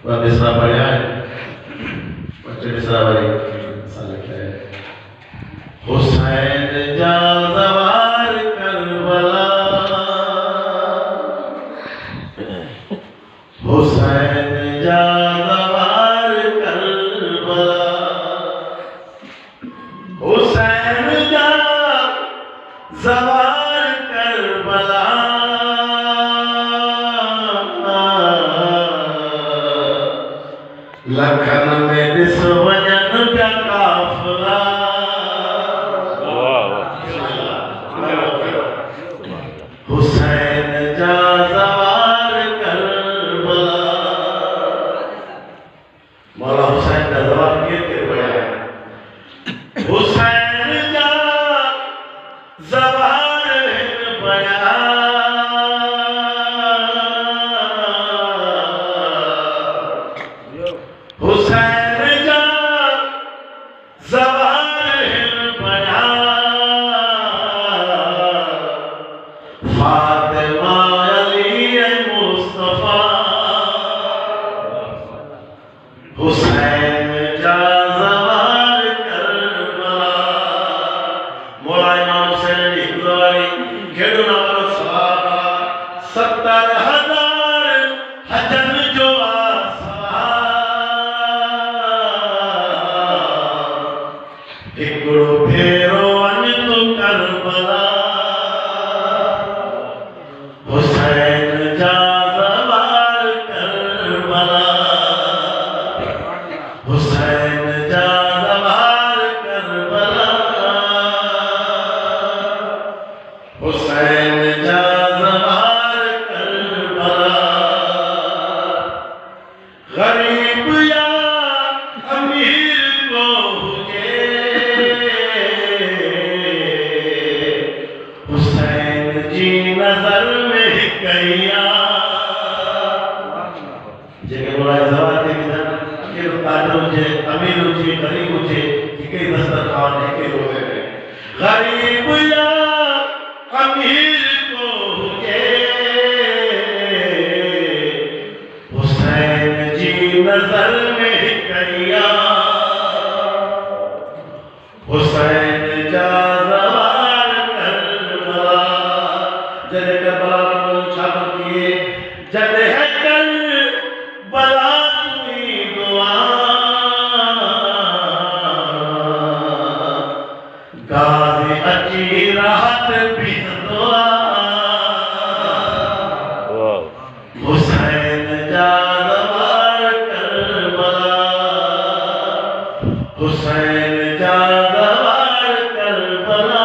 वह मिसरा पढ़ा है, बच्चे मिसरा वाली लिखा है। हुसैन जा सवार करबला, हुसैन जा सवार करबला, हुसैन जा सवार करबला, लखन में निस्वजन का काफिला, हुसैन जा सवार करबला। मौला हुसैन का जवाब ये बयान, हुसैन जा सवार बयान, हुसैन जा सवार बयान, फातिमा अली मुस्तफा, हुसैन जा सवार करबला। मौला इमाम हुसैन अली गुज़ारी खेड़ना वाला सहाबा 70,000 हजन जो आसा, हिकड़ो फेरो वञ तू करबला, हुसैन जा सवार करबला, हुसैन जा सवार करबला, हुसैन जा सवार करबला। गरीब या अमीर को हुजे, हुसैन जी नजर में हिकैया, जेके बोला सवार थे कि ताजर हुजे, अमीर हुजे, गरीब हुजे, हिकई दस्तरखान हिकई रोज़े में। गरीब या अमीर को हुजे, हुसैन जी नजर में हिकैया, हुसैन जा सवार करबला। जद करबला में छात्र किए, जद है करबला तुई दुआ, गाज़ी अची राहत भी दुआ, हुसैन जा सवार करबला, हुसैन जा सवार करबला,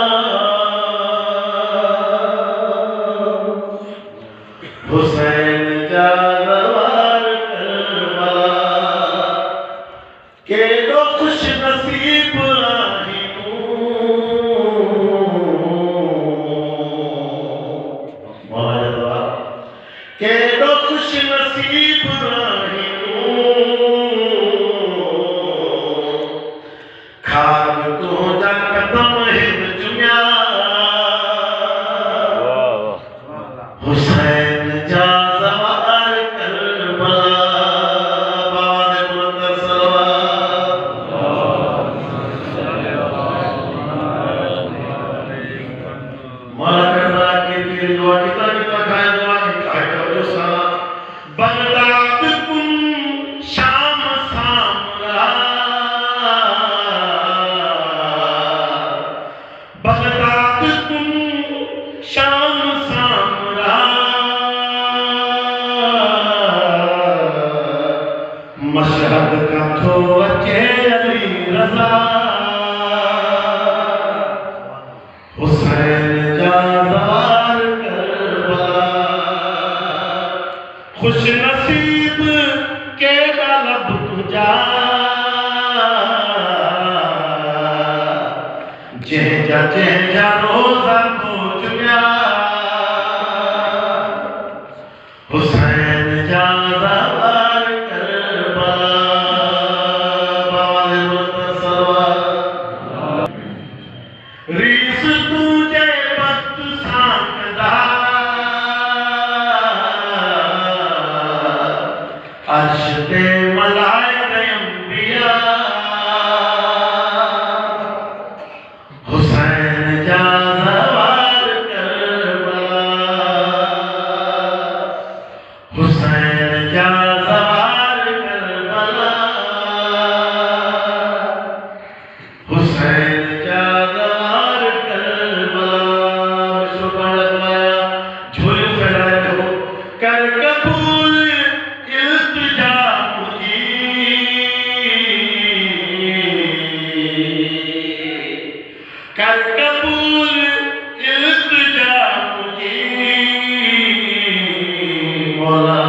हुसैन जा सवार करबला। केॾो खुश नसीब आहीं तूं, मौला जा जवाब, केॾो खुश नसीब आहीं तूं, खाक तुंहिंजा कदम हिन चुमिया, हुसैन जा सवार करबला। बाबा दे बुलंद सलवात, मौला करबला के लिए दुआ कितना कितना खाए, दुआ की खाए तो सा बगदाद कुन शाम सामरा, बगदाद कुन शाम सामरा, मशहद का थो अचे अली रज़ा, हुसैन जा सवार करबला। खुश नसीब केड़ा लब तुझा, जंहिंजा रोज़ा को चुमिया, हुसैन जा सवार करबला। बाबा दे बुलंद सलवात, रीस तुझे वक्त सांकदा, अर्श ते मलाइका अंबिया हुसैन जा सवार करबला हुसैन जा सवार करबला हुसैन जा सवार करबला झोल फैलाए हो कर कबूल इल्तिजा मुझी कर कबूल इल्तिजा मुझी मौला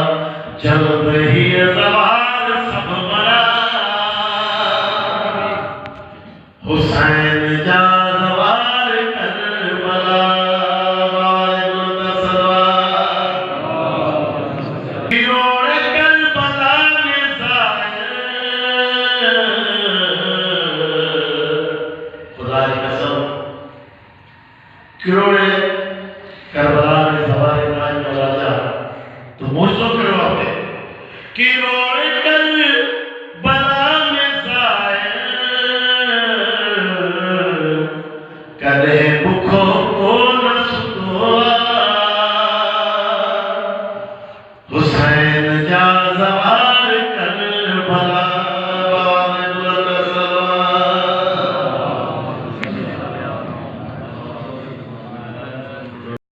जब ही सवार सब मरा हुसैन जा सवार करबला किरोड़ करबला में ज़ाहिर खुदा की कसम किरोड़े करबला में सवार इब्राहिम मौला तो मुझको करो आपने किरोड़ कर